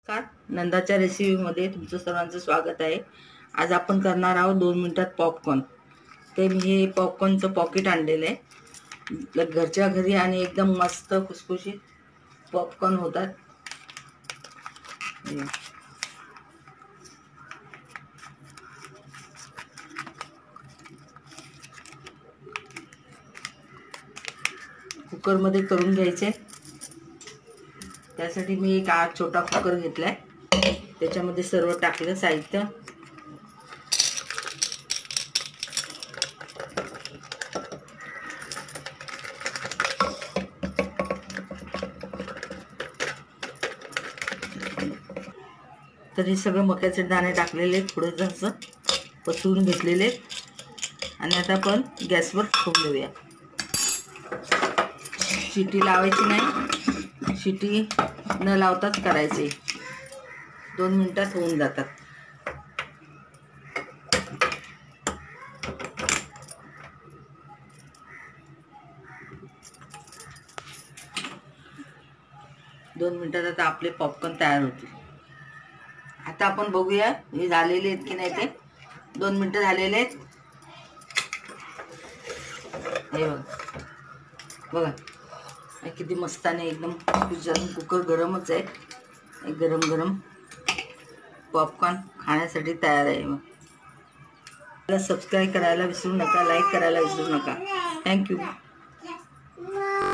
नमस्कार, नंदाच्या रेसिपीमध्ये तुमचं सर्वांचं स्वागत आहे। आज आपण करणार आहोत 2 मिनिटात पॉपकॉर्न। ते मी हे पॉपकॉर्नचं पॉकेट आणलेलं आहे घरच्या घरी आणि एकदम मस्त खुसखुशीत पॉपकॉर्न होतात। कुकरमध्ये करून घ्यायचे। त्यासाठी मी एक छोटा कुकर घेतलाय, त्याच्यामध्ये सर्व टाकलं साहित्य। तर हे सगळं मक्याचे दाणे टाकलेले थोडं जसं पसरून घेतलेले आणि आता आपण गॅसवर ठेवून देऊया। शिटी लावायची नाही, शिटी न लावताच करायचे। 2 मिनिटात होऊन जातात। दोन मिनिटात आता आपले पॉपकॉर्न तयार होतील। आता आपण बघूया हे झालेले आहेत की नाही ते। 2 मिनिटं झालेले आहेत। हे बघा किती मस्ताने एकदम कुकर गरमच आहे। गरम गरम पॉपकॉर्न खाण्यासाठी तयार आहे। मला सबस्क्राइब करायला विसरू नका, लाईक करायला विसरू नका। थँक्यू।